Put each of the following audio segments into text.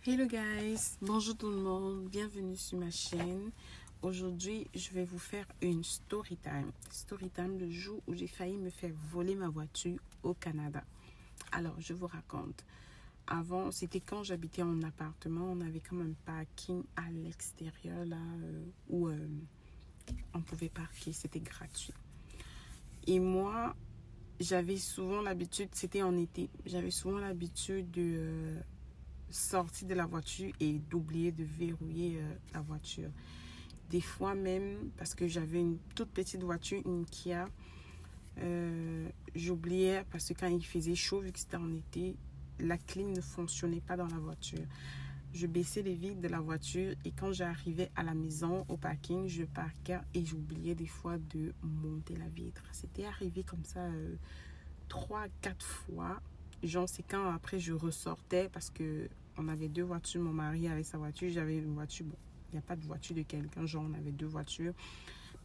Hello guys, bonjour tout le monde, bienvenue sur ma chaîne. Aujourd'hui, je vais vous faire une story time. Story time le jour où j'ai failli me faire voler ma voiture au Canada. Alors, je vous raconte. Avant, c'était quand j'habitais en appartement, on avait comme un parking à l'extérieur là où on pouvait parquer, c'était gratuit. Et moi, j'avais souvent l'habitude, c'était en été, j'avais souvent l'habitude de sortir de la voiture et d'oublier de verrouiller la voiture. Des fois même, parce que j'avais une toute petite voiture, une Kia, j'oubliais parce que quand il faisait chaud, vu que c'était en été, la clim ne fonctionnait pas dans la voiture. Je baissais les vitres de la voiture et quand j'arrivais à la maison, au parking, je parquais et j'oubliais des fois de monter la vitre. C'était arrivé comme ça 3-4 fois. Genre, c'est quand après je ressortais parce que on avait deux voitures. Mon mari avait sa voiture, j'avais une voiture. Bon, il n'y a pas de voiture de quelqu'un, genre on avait deux voitures.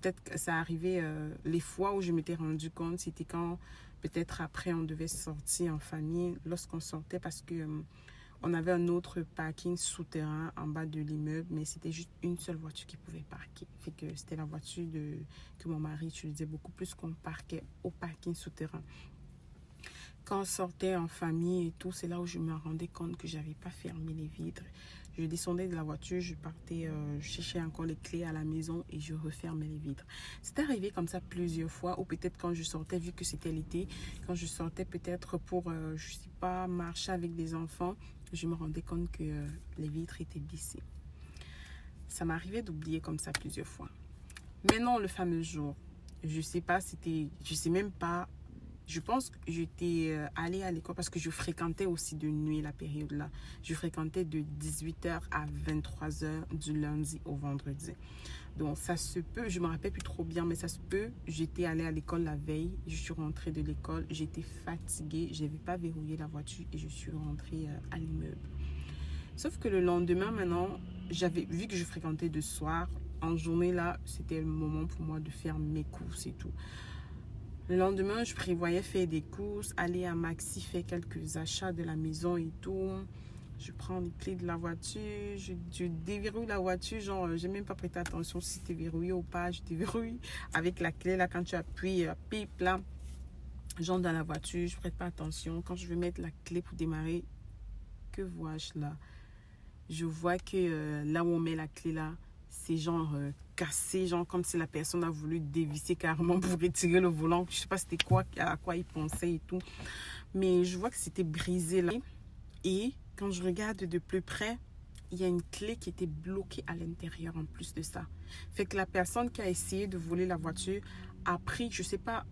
Peut-être que ça arrivait, les fois où je m'étais rendu compte, c'était quand peut-être après on devait sortir en famille, lorsqu'on sortait parce que on avait un autre parking souterrain en bas de l'immeuble, mais c'était juste une seule voiture qui pouvait parquer. Fait que c'était la voiture que mon mari utilisait beaucoup plus qu'on parquait au parking souterrain. Quand on sortait en famille et tout, c'est là où je me rendais compte que j'avais pas fermé les vitres. Je descendais de la voiture, je partais, je cherchais encore les clés à la maison et je refermais les vitres. C'est arrivé comme ça plusieurs fois, ou peut-être quand je sortais, vu que c'était l'été, quand je sortais peut-être pour, je sais pas, marcher avec des enfants, je me rendais compte que les vitres étaient baissées. Ça m'arrivait d'oublier comme ça plusieurs fois. Maintenant, le fameux jour, je sais pas, je sais même pas. Je pense que j'étais allée à l'école parce que je fréquentais aussi de nuit la période là. Je fréquentais de 18h à 23h du lundi au vendredi. Donc ça se peut, je me rappelle plus trop bien, mais ça se peut. J'étais allée à l'école la veille, je suis rentrée de l'école, j'étais fatiguée, je n'avais pas verrouillé la voiture et je suis rentrée à l'immeuble. Sauf que le lendemain maintenant, j'avais vu que je fréquentais de soir. En journée là, c'était le moment pour moi de faire mes courses et tout. Le lendemain, je prévoyais faire des courses, aller à Maxi, faire quelques achats de la maison et tout. Je prends les clés de la voiture, je déverrouille la voiture, genre, j'ai même pas prêté attention si c'était verrouillé ou pas. Je déverrouille avec la clé, là, quand tu appuies, pip, là, j'entre dans la voiture, je prête pas attention. Quand je veux mettre la clé pour démarrer, que vois-je là? Je vois que là où on met la clé là, c'est genre cassé, genre comme si la personne a voulu dévisser carrément pour retirer le volant. Je sais pas c'était quoi, à quoi il pensait et tout. Mais je vois que c'était brisé là. Et quand je regarde de plus près, il y a une clé qui était bloquée à l'intérieur en plus de ça. Fait que la personne qui a essayé de voler la voiture a pris, je sais pas,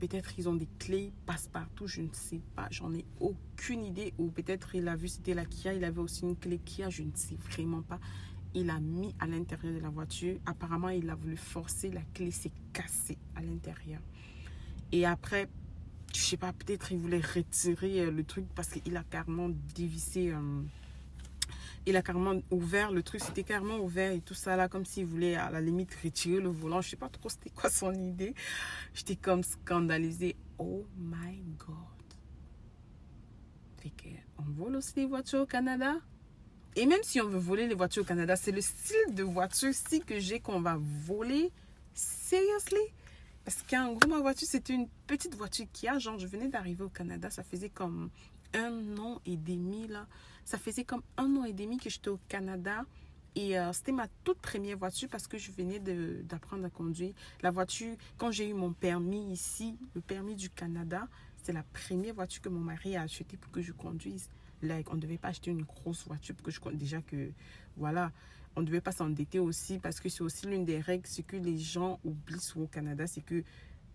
peut-être ils ont des clés passe-partout, je ne sais pas, j'en ai aucune idée. Ou peut-être il a vu c'était la Kia, il avait aussi une clé Kia, je ne sais vraiment pas. Il a mis à l'intérieur de la voiture. Apparemment, il a voulu forcer, la clé s'est cassée à l'intérieur. Et après, je sais pas, peut-être il voulait retirer le truc parce qu'il a carrément dévissé. Il a carrément ouvert le truc, c'était carrément ouvert et tout ça là, comme s'il voulait à la limite retirer le volant. Je sais pas trop c'était quoi son idée. J'étais comme scandalisée. Oh my God. Fait qu'on vole aussi les voitures au Canada. Et même si on veut voler les voitures au Canada, c'est le style de voiture-ci que j'ai qu'on va voler. Seriously? Parce qu'en gros, ma voiture, c'était une petite voiture Kia. Genre, je venais d'arriver au Canada. Ça faisait comme 1 an et demi, là. Ça faisait comme 1 an et demi que j'étais au Canada. Et c'était ma toute première voiture parce que je venais d'apprendre à conduire. La voiture, quand j'ai eu mon permis ici, le permis du Canada, c'est la première voiture que mon mari a achetée pour que je conduise. Là, on ne devait pas acheter une grosse voiture pour que je conduise. Déjà que, voilà, on ne devait pas s'endetter aussi parce que c'est aussi l'une des règles. Ce que les gens oublient souvent au Canada, c'est que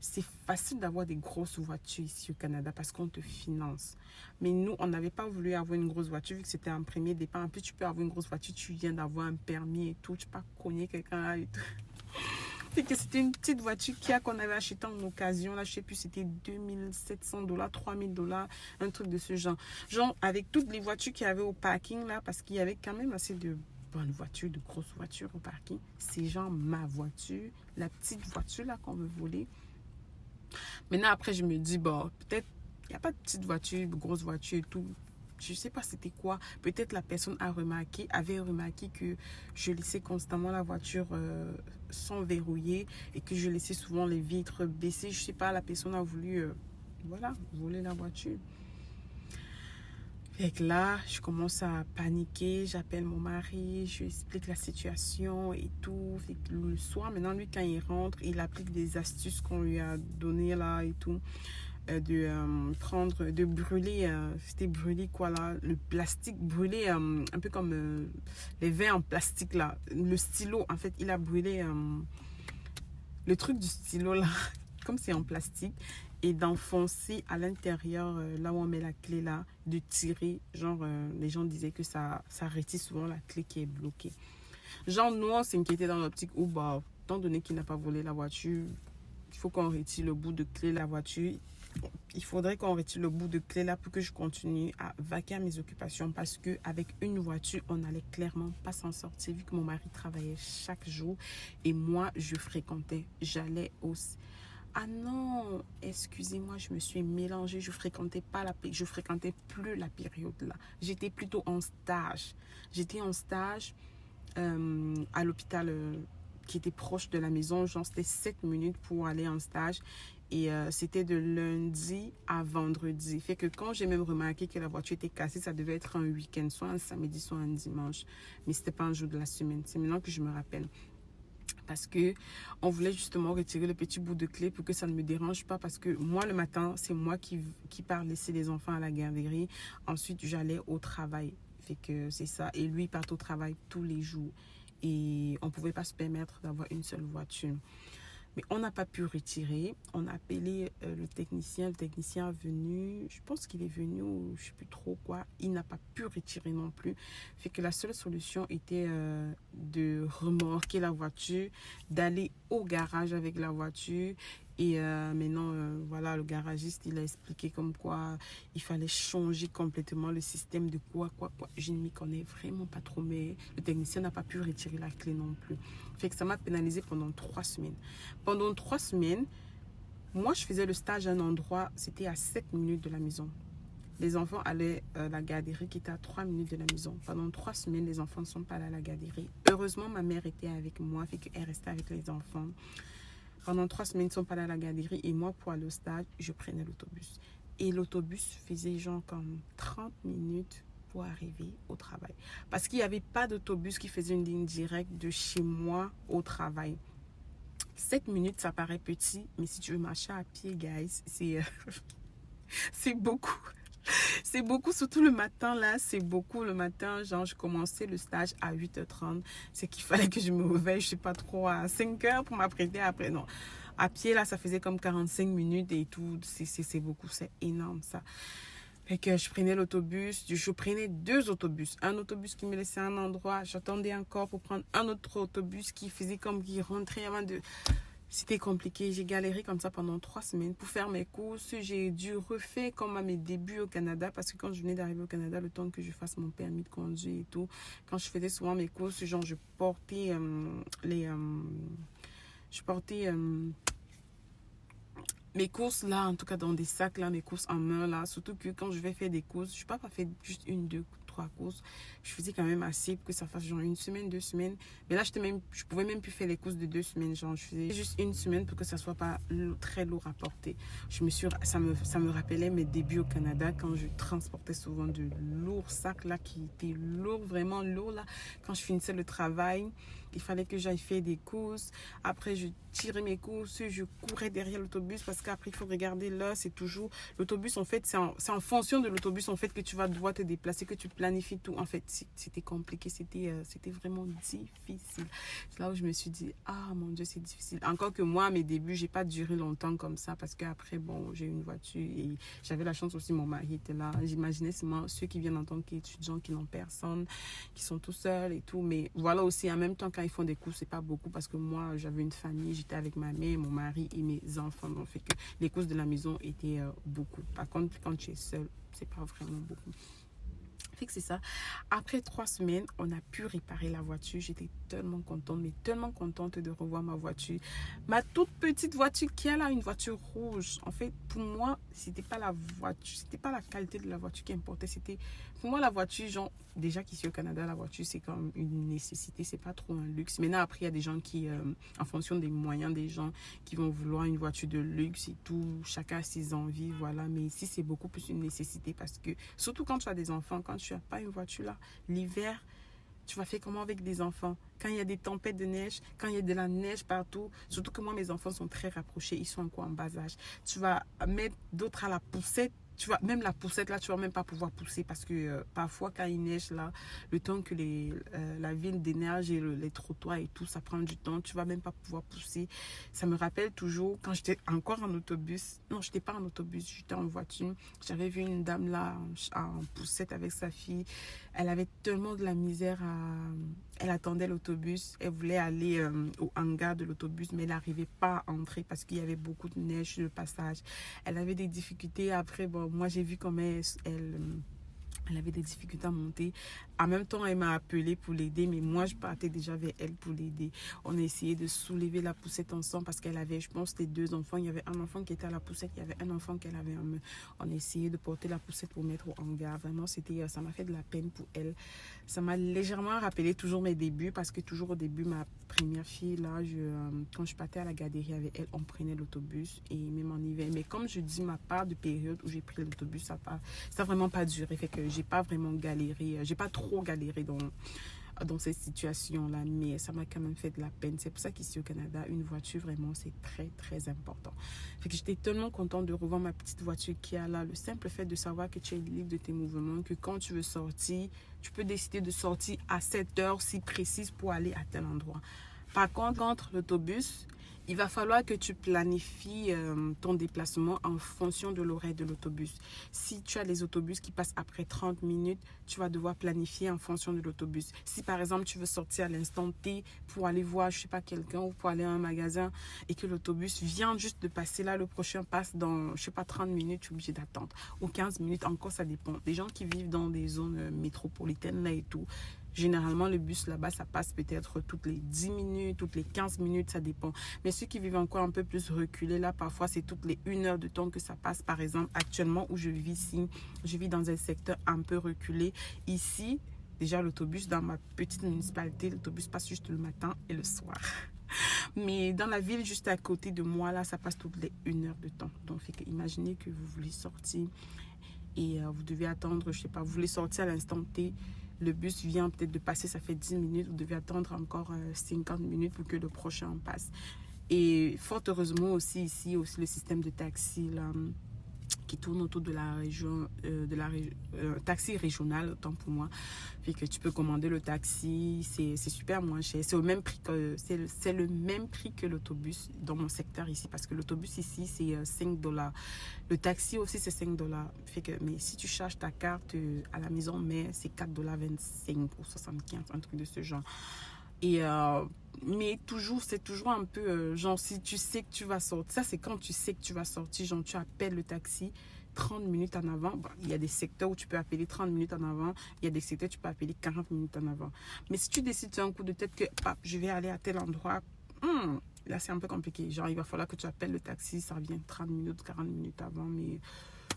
c'est facile d'avoir des grosses voitures ici au Canada parce qu'on te finance. Mais nous, on n'avait pas voulu avoir une grosse voiture vu que c'était un premier départ. En plus, tu peux avoir une grosse voiture, tu viens d'avoir un permis et tout. Tu peux pas cogner quelqu'un là et tout. C'est que c'était une petite voiture Kia qu'on avait achetée en occasion. Là, je sais plus, c'était 2700 $, 3000 $, un truc de ce genre. Genre, avec toutes les voitures qu'il y avait au parking là, parce qu'il y avait quand même assez de bonnes voitures, de grosses voitures au parking. C'est genre ma voiture, la petite voiture là qu'on veut voler. Maintenant, après, je me dis, bon, peut-être, il n'y a pas de petite voiture, de grosse voiture et tout. je sais pas c'était quoi. Peut-être la personne avait remarqué que je laissais constamment la voiture sans verrouiller et que je laissais souvent les vitres baissées. Je sais pas, la personne a voulu, voilà, voler la voiture. Fait que là, je commence à paniquer, j'appelle mon mari, je lui explique la situation et tout. Fait que le soir, maintenant, lui, quand il rentre, il applique des astuces qu'on lui a données là et tout. De brûler, c'était brûler quoi là, le plastique, brûler un peu comme les verres en plastique là. Le stylo, en fait, il a brûlé le truc du stylo là, comme c'est en plastique. Et d'enfoncer à l'intérieur, là où on met la clé là, de tirer. Genre, les gens disaient que ça retire souvent la clé qui est bloquée. Genre, nous, on s'inquiétait dans l'optique où, bah, étant donné qu'il n'a pas volé la voiture, il faut qu'on retire le bout de clé de la voiture. Il faudrait qu'on retire le bout de clé là pour que je continue à vaquer à mes occupations. Parce qu'avec une voiture, on n'allait clairement pas s'en sortir vu que mon mari travaillait chaque jour. Et moi, j'allais aussi. Ah non, excusez-moi, je me suis mélangée. Je fréquentais plus la période là. J'étais plutôt en stage. J'étais en stage à l'hôpital qui était proche de la maison. Genre, c'était 7 minutes pour aller en stage. Et c'était de lundi à vendredi. Fait que quand j'ai même remarqué que la voiture était cassée, ça devait être un week-end, soit un samedi, soit un dimanche. Mais c'était pas un jour de la semaine. C'est maintenant que je me rappelle. Parce que on voulait justement retirer le petit bout de clé pour que ça ne me dérange pas. Parce que moi, le matin, c'est moi qui pars laisser les enfants à la garderie. Ensuite, j'allais au travail. Fait que c'est ça. Et lui, il part au travail tous les jours. Et on ne pouvait pas se permettre d'avoir une seule voiture. Mais on n'a pas pu retirer. On a appelé le technicien. Le technicien est venu. Je pense qu'il est venu ou je ne sais plus trop quoi. Il n'a pas pu retirer non plus. Fait que la seule solution était de remorquer la voiture, d'aller au garage avec la voiture. Et maintenant, voilà, le garagiste, il a expliqué comme quoi il fallait changer complètement le système de quoi. Je ne m'y connais vraiment pas trop, mais le technicien n'a pas pu retirer la clé non plus. Fait que ça m'a pénalisé pendant 3 semaines. Pendant 3 semaines, moi, je faisais le stage à un endroit, c'était à 7 minutes de la maison. Les enfants allaient à la garderie qui était à 3 minutes de la maison. Pendant 3 semaines, les enfants ne sont pas allés à la garderie. Heureusement, ma mère était avec moi, fait qu'elle restait avec les enfants. Pendant 3 semaines, ils ne sont pas allés à la garderie. Et moi, pour aller au stage, je prenais l'autobus. Et l'autobus faisait genre comme 30 minutes pour arriver au travail. Parce qu'il n'y avait pas d'autobus qui faisait une ligne directe de chez moi au travail. 7 minutes, ça paraît petit, mais si tu veux marcher à pied, guys, c'est beaucoup. C'est beaucoup, surtout le matin, là, c'est beaucoup le matin. Genre, je commençais le stage à 8h30. C'est qu'il fallait que je me réveille, je sais pas trop, à 5h pour m'apprêter après. Non, à pied, là, ça faisait comme 45 minutes et tout. C'est beaucoup, c'est énorme, ça. Fait que je prenais l'autobus, je prenais 2 autobus. Un autobus qui me laissait à un endroit, j'attendais encore pour prendre un autre autobus qui faisait comme qui rentrait avant de... C'était compliqué, j'ai galéré comme ça pendant 3 semaines pour faire mes courses. J'ai dû refaire comme à mes débuts au Canada parce que quand je venais d'arriver au Canada, le temps que je fasse mon permis de conduire et tout, quand je faisais souvent mes courses, genre je portais mes courses là, en tout cas dans des sacs là, mes courses en main là, surtout que quand je vais faire des courses, je ne peux pas faire juste 1, 2, 3 courses. Je faisais quand même assez pour que ça fasse genre 1 semaine, 2 semaines. Mais là, je pouvais même plus faire les courses de 2 semaines. Genre, je faisais juste 1 semaine pour que ça soit pas très lourd à porter. Ça me rappelait mes débuts au Canada quand je transportais souvent de lourds sacs là qui étaient lourds, vraiment lourds là. Quand je finissais le travail, il fallait que j'aille faire des courses. Après, je tirais mes courses, je courais derrière l'autobus parce qu'après, il faut regarder là. C'est toujours l'autobus, en fait, c'est en fonction de l'autobus, en fait, que tu vas devoir te déplacer, que tu planifies tout. En fait, c'était compliqué, c'était vraiment difficile. C'est là où je me suis dit, ah mon Dieu, c'est difficile. Encore que moi, à mes débuts, j'ai pas duré longtemps comme ça parce qu'après, bon, j'ai eu une voiture et j'avais la chance aussi, mon mari était là. J'imaginais seulement ceux qui viennent en tant qu'étudiants, qui n'ont personne, qui sont tout seuls et tout. Mais voilà aussi, en même temps, quand ils font des courses, c'est pas beaucoup parce que moi, j'avais une famille, j'étais avec ma mère, mon mari et mes enfants. Donc, fait que les courses de la maison étaient beaucoup. Par contre, quand tu es seul, c'est pas vraiment beaucoup. Fait que c'est ça. Après 3 semaines, on a pu réparer la voiture. J'étais tellement contente, mais tellement contente de revoir ma voiture. Ma toute petite voiture qui a là, une voiture rouge. En fait, pour moi, c'était pas la voiture, c'était pas la qualité de la voiture qui importait. C'était, pour moi, la voiture, genre, déjà qu'ici au Canada, la voiture, c'est comme une nécessité. C'est pas trop un luxe. Maintenant, après, il y a des gens qui, en fonction des moyens des gens, qui vont vouloir une voiture de luxe et tout. Chacun a ses envies, voilà. Mais ici, c'est beaucoup plus une nécessité parce que, surtout quand tu as des enfants, quand tu n'as pas une voiture là, l'hiver, tu vas faire comment avec des enfants? Quand il y a des tempêtes de neige, quand il y a de la neige partout, surtout que moi, mes enfants sont très rapprochés, ils sont encore en bas âge. Tu vas mettre d'autres à la poussette. Tu vas, même la poussette là, tu vas même pas pouvoir pousser parce que parfois quand il neige là, le temps que la ville déneige et les trottoirs et tout, ça prend du temps. Tu vas même pas pouvoir pousser. Ça me rappelle toujours quand j'étais encore en autobus. Non, j'étais pas en autobus, j'étais en voiture. J'avais vu une dame là en poussette avec sa fille. Elle avait tellement de la misère elle attendait l'autobus. Elle voulait aller au hangar de l'autobus, mais elle n'arrivait pas à entrer parce qu'il y avait beaucoup de neige sur le passage. Elle avait des difficultés. Après, bon, moi, j'ai vu comment elle avait des difficultés à monter. En même temps, elle m'a appelé pour l'aider, mais moi, je partais déjà vers elle pour l'aider. On a essayé de soulever la poussette ensemble parce qu'elle avait, je pense, les 2 enfants. Il y avait un enfant qui était à la poussette, il y avait un enfant qu'elle avait en main. On a essayé de porter la poussette pour mettre au hangar. Vraiment, ça m'a fait de la peine pour elle. Ça m'a légèrement rappelé toujours mes débuts parce que toujours au début, ma première fille, là, quand je partais à la garderie avec elle, on prenait l'autobus et même en hiver. Mais comme je dis, ma part de période où j'ai pris l'autobus, ça n'a vraiment pas duré. Fait que j'ai pas vraiment galéré. J'ai pas trop galéré dans cette situation-là, mais ça m'a quand même fait de la peine. C'est pour ça qu'ici au Canada, une voiture, vraiment, c'est très, très important. Fait que j'étais tellement contente de revoir ma petite voiture qui a là. Le simple fait de savoir que tu es libre de tes mouvements, que quand tu veux sortir, tu peux décider de sortir à cette heure si précise pour aller à tel endroit. Par contre, entre l'autobus, il va falloir que tu planifies ton déplacement en fonction de l'horaire de l'autobus. Si tu as les autobus qui passent après 30 minutes, tu vas devoir planifier en fonction de l'autobus. Si par exemple, tu veux sortir à l'instant T pour aller voir, je sais pas, quelqu'un ou pour aller à un magasin et que l'autobus vient juste de passer là, le prochain passe dans, je sais pas, 30 minutes, tu es obligé d'attendre. Ou 15 minutes, encore ça dépend. Des gens qui vivent dans des zones métropolitaines là et tout, généralement, le bus là-bas, ça passe peut-être toutes les 10 minutes, toutes les 15 minutes, ça dépend. Mais ceux qui vivent encore un peu plus reculés, là, parfois, c'est toutes les 1 heure de temps que ça passe. Par exemple, actuellement, où je vis ici, je vis dans un secteur un peu reculé. Ici, déjà, l'autobus, dans ma petite municipalité, l'autobus passe juste le matin et le soir. Mais dans la ville juste à côté de moi, là, ça passe toutes les 1 heure de temps. Donc, imaginez que vous voulez sortir et vous devez attendre, je sais pas, vous voulez sortir à l'instant T. Le bus vient peut-être de passer, ça fait 10 minutes. Vous devez attendre encore 50 minutes pour que le prochain passe. Et fort heureusement aussi, ici, aussi le système de taxi là, qui tourne autour de la région, taxi régional, autant pour moi. Puis que tu peux commander le taxi, c'est super moins cher. C'est le même prix que l'autobus dans mon secteur ici, parce que l'autobus ici, c'est 5 $. Le taxi aussi, c'est 5 $. Fait que, mais si tu charges ta carte à la maison, mais c'est 4,25 $ ou 75, un truc de ce genre. Et mais c'est toujours un peu genre si tu sais que tu vas sortir, ça c'est quand tu sais que tu vas sortir, genre tu appelles le taxi 30 minutes en avant. Bon, il y a des secteurs où tu peux appeler 30 minutes en avant, il y a des secteurs où tu peux appeler 40 minutes en avant. Mais si tu décides un coup de tête que je vais aller à tel endroit, là c'est un peu compliqué, genre il va falloir que tu appelles le taxi, ça revient 30 minutes, 40 minutes avant,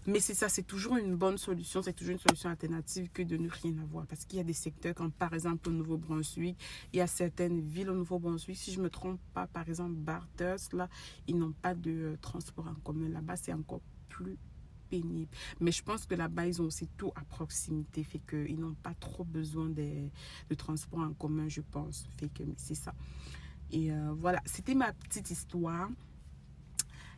mais c'est ça, c'est toujours une bonne solution, c'est toujours une solution alternative que de ne rien avoir. Parce qu'il y a des secteurs comme par exemple au Nouveau-Brunswick, il y a certaines villes au Nouveau-Brunswick, si je ne me trompe pas, par exemple Bathurst, là, ils n'ont pas de transport en commun. Là-bas, c'est encore plus pénible. Mais je pense que là-bas, ils ont aussi tout à proximité, fait qu'ils n'ont pas trop besoin de transport en commun, je pense. Fait que c'est ça. Et voilà, c'était ma petite histoire.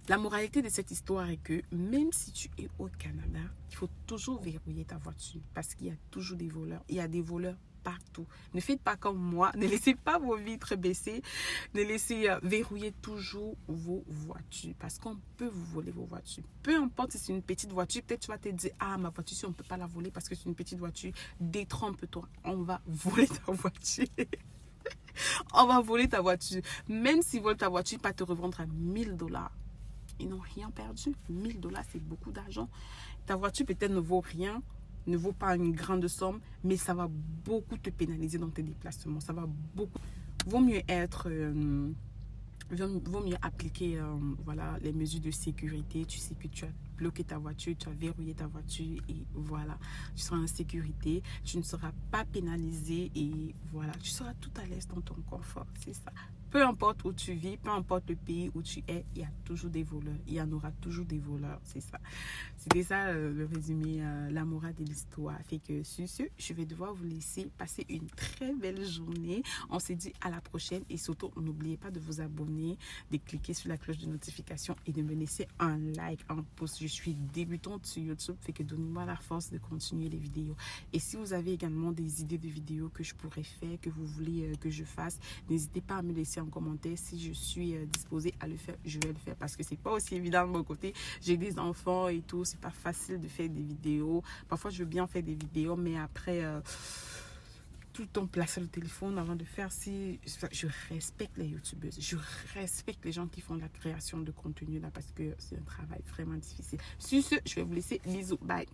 La moralité de cette histoire est que même si tu es au Canada, il faut toujours verrouiller ta voiture parce qu'il y a toujours des voleurs. Il y a des voleurs partout. Ne faites pas comme moi. Ne laissez pas vos vitres baissées. Ne laissez verrouiller toujours vos voitures parce qu'on peut vous voler vos voitures. Peu importe si c'est une petite voiture, peut-être tu vas te dire, ma voiture, si on ne peut pas la voler parce que c'est une petite voiture, détrompe-toi. On va voler ta voiture. On va voler ta voiture. Même s'ils volent ta voiture, pas te revendre à 1 000 $. Ils n'ont rien perdu. 1 000 $, c'est beaucoup d'argent. Ta voiture peut-être ne vaut rien, ne vaut pas une grande somme, mais ça va beaucoup te pénaliser dans tes déplacements. Ça va beaucoup. Vaut mieux être... vaut mieux appliquer voilà, les mesures de sécurité. Tu sais que tu as bloqué ta voiture, tu as verrouillé ta voiture et voilà, tu seras en sécurité, tu ne seras pas pénalisé et voilà, tu seras tout à l'aise dans ton confort, c'est ça. Peu importe où tu vis, peu importe le pays où tu es, il y a toujours des voleurs. Il y en aura toujours des voleurs, c'est ça. C'était ça le résumé, la morale de l'histoire. Fait que sur ce, je vais devoir vous laisser passer une très belle journée. On se dit à la prochaine et surtout, n'oubliez pas de vous abonner, de cliquer sur la cloche de notification et de me laisser un like, un post. Je suis débutante sur YouTube, fait que donnez-moi la force de continuer les vidéos. Et si vous avez également des idées de vidéos que je pourrais faire, que vous voulez que je fasse, n'hésitez pas à me laisser en commentaire. Si je suis disposée à le faire, je vais le faire parce que c'est pas aussi évident de mon côté. J'ai des enfants et tout, c'est pas facile de faire des vidéos. Parfois, je veux bien faire des vidéos, mais après, tout le temps placer le téléphone avant de faire. Si je respecte les youtubeuses, je respecte les gens qui font de la création de contenu là parce que c'est un travail vraiment difficile. Sur ce, je vais vous laisser. Bisous, bye.